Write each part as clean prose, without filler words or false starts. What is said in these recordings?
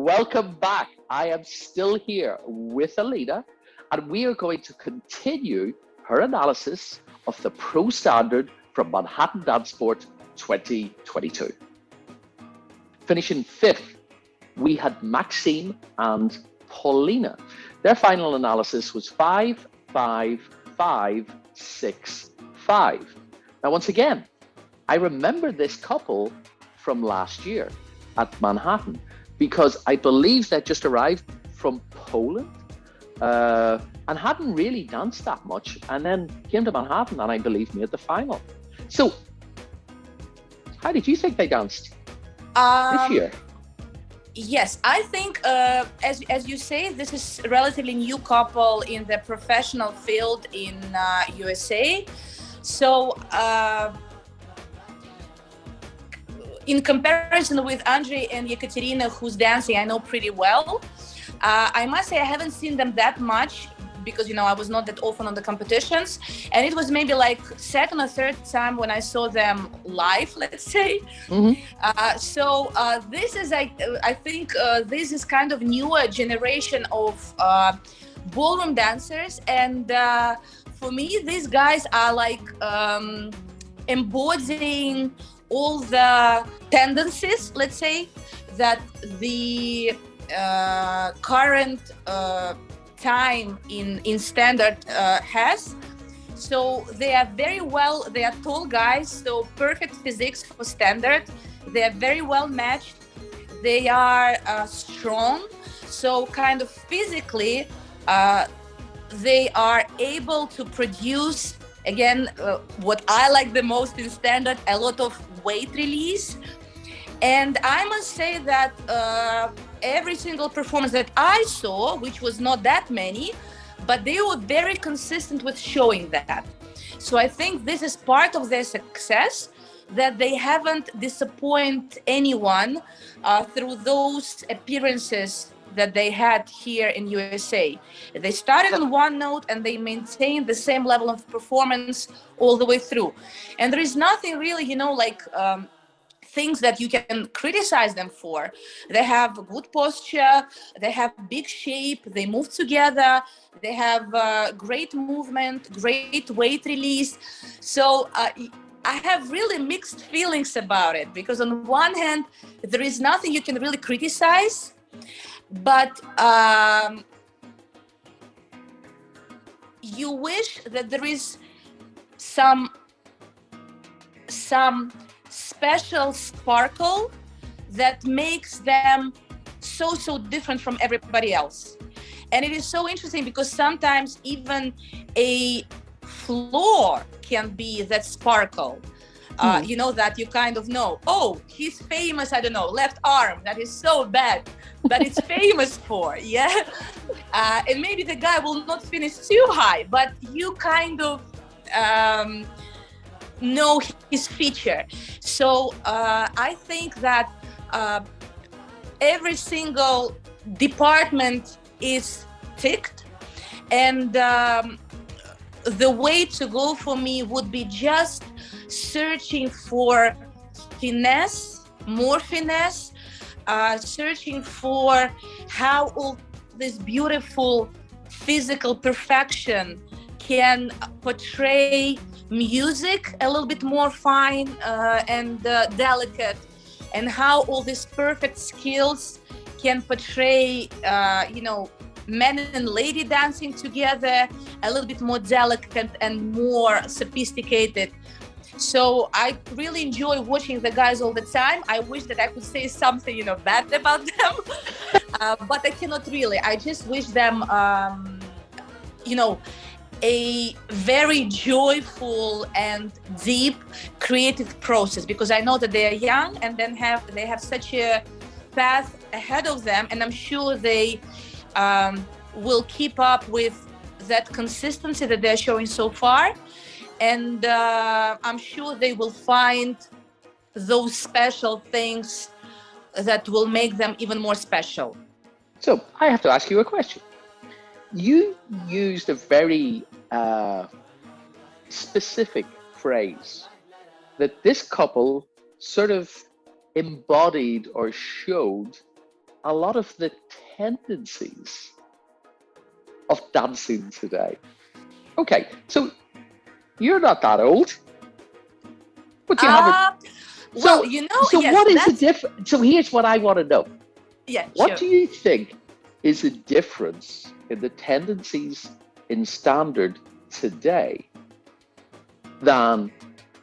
Welcome back. I am still here with Alina, and we are going to continue her analysis of the Pro Standard from Manhattan Dance Sport 2022. Finishing fifth, we had Maksym and Polina. Their final analysis was 5, 5, 5, 6, 5. Now, once again, I remember this couple from last year at Manhattan because I believe they just arrived from Poland and hadn't really danced that much, and then came to Manhattan and I believe made the final. So, how did you think they danced this year? Yes, I think, as you say, this is a relatively new couple in the professional field in USA. So, in comparison with Andrei and Ekaterina, who's dancing, I know pretty well. I must say I haven't seen them that much because, I was not that often on the competitions. And it was maybe like second or third time when I saw them live, let's say. Mm-hmm. This is, I think, this is kind of newer generation of ballroom dancers. And for me, these guys are like embodying all the tendencies, let's say, that the current time in standard has. So they are they are tall guys, so perfect physiques for standard. They are very well matched. They are strong, so kind of physically they are able to produce, again, what I like the most in standard, a lot of weight release. And I must say that every single performance that I saw, which was not that many, but they were very consistent with showing that. So I think this is part of their success, that they haven't disappointed anyone through those appearances that they had here in USA. They started on one note and they maintained the same level of performance all the way through. And there is nothing really, things that you can criticize them for. They have good posture, they have big shape, they move together, they have great movement, great weight release. So I have really mixed feelings about it, because on one hand, there is nothing you can really criticize, but you wish that there is some special sparkle that makes them so different from everybody else. And it is so interesting because sometimes even a floor can be that sparkle. That you kind of know, oh, he's famous, I don't know, left arm, that is so bad, but it's famous for, yeah? And maybe the guy will not finish too high, but you kind of know his feature. So I think that every single department is ticked, and the way to go for me would be just searching for finesse, more finesse, searching for how all this beautiful physical perfection can portray music a little bit more fine and delicate, and how all these perfect skills can portray, men and lady dancing together a little bit more delicate and more sophisticated. So I really enjoy watching the guys all the time. I wish that I could say something, bad about them, but I cannot really. I just wish them, a very joyful and deep creative process, because I know that they are young and then they have such a path ahead of them, and I'm sure they will keep up with that consistency that they're showing so far. And I'm sure they will find those special things that will make them even more special. So I have to ask you a question. You used a very specific phrase that this couple sort of embodied or showed a lot of the tendencies of dancing today. Okay, so you're not that old, but you haven't. Well, So, so yes, what is the that's difference? So here's what I want to know. yeah, What sure. do you think is the difference in the tendencies in standard today than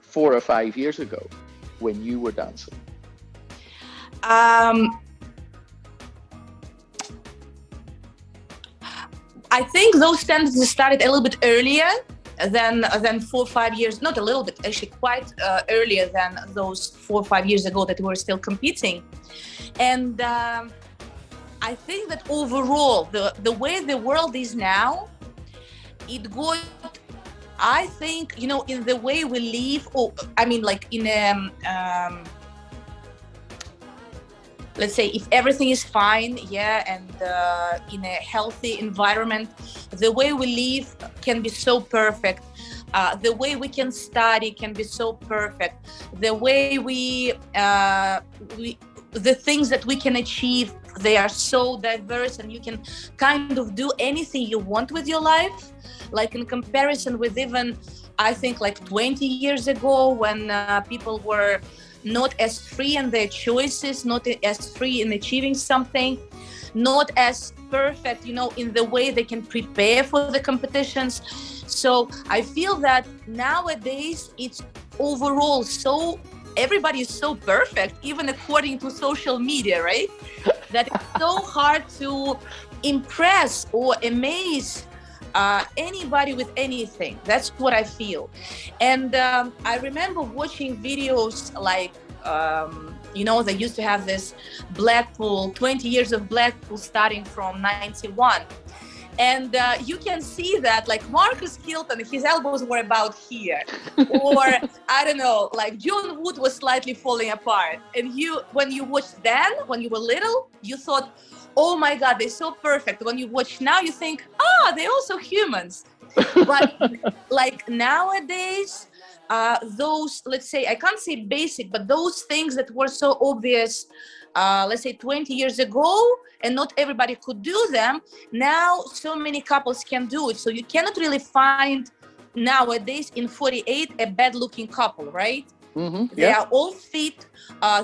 4 or 5 years ago when you were dancing? Um, I think those tendencies started a little bit earlier than 4 or 5 years. Not a little bit, actually, quite earlier than those 4 or 5 years ago that we were still competing. And I think that overall, the way the world is now, it got, I think, in the way we live, or I mean, like in let's say if everything is fine, yeah, and in a healthy environment, the way we live can be so perfect. The way we can study can be so perfect. The way the things that we can achieve, they are so diverse, and you can kind of do anything you want with your life. Like in comparison with even, I think, like 20 years ago, when people were not as free in their choices, not as free in achieving something, not as perfect, in the way they can prepare for the competitions. So I feel that nowadays it's overall so, everybody is so perfect, even according to social media, right? That it's so hard to impress or amaze anybody with anything. That's what I feel. And I remember watching videos like, they used to have this Blackpool, 20 years of Blackpool starting from 91. And you can see that, like, Marcus Hilton, his elbows were about here. Or, I don't know, like John Wood was slightly falling apart. And when you watched then, when you were little, you thought, oh my God, they're so perfect. When you watch now, you think, they're also humans. But like nowadays, those, let's say, I can't say basic, but those things that were so obvious, let's say 20 years ago, and not everybody could do them, now so many couples can do it. So you cannot really find nowadays in 48 a bad looking couple, right? Mm-hmm, They yeah. are all fit,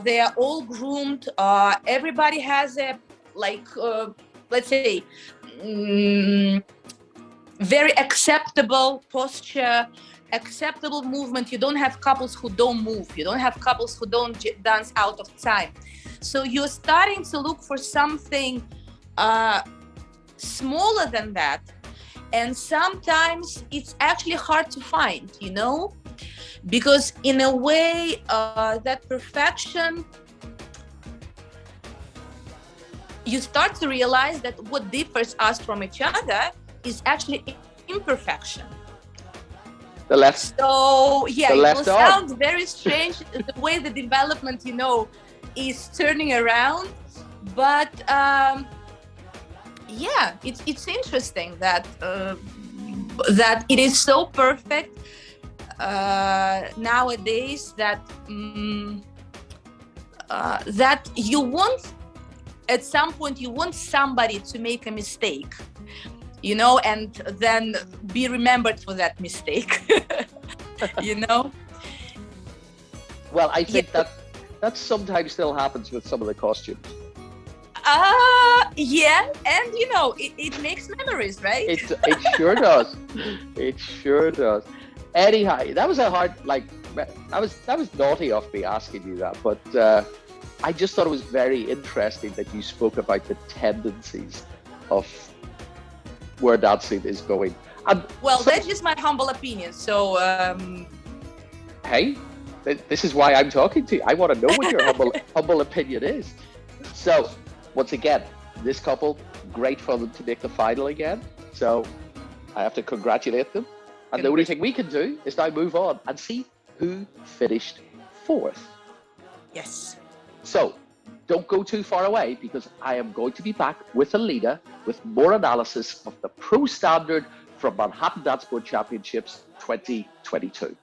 they are all groomed, everybody has a, like, let's say, very acceptable posture, acceptable movement. You don't have couples who don't move. You don't have couples who don't dance out of time. So you're starting to look for something smaller than that. And sometimes it's actually hard to find, because in a way, that perfection, you start to realize that what differs us from each other is actually imperfection. The left. So yeah, the it left will arm. sound very strange the way the development, is turning around. But yeah, it's interesting that that it is so perfect nowadays that that you want, at some point you want somebody to make a mistake, and then be remembered for that mistake. Well, I think that sometimes still happens with some of the costumes. Yeah, and it makes memories, right? It sure does. It sure does. Anyhow, that was that was naughty of me asking you that, but I just thought it was very interesting that you spoke about the tendencies of where dancing is going. Well, that's just my humble opinion. So, hey, this is why I'm talking to you. I want to know what your humble opinion is. So, once again, this couple, great for them to make the final again. So, I have to congratulate them. And the only thing we can do is now move on and see who finished fourth. Yes. So, don't go too far away, because I am going to be back with Alina with more analysis of the Pro Standard from Manhattan Dance Sport Championships 2022.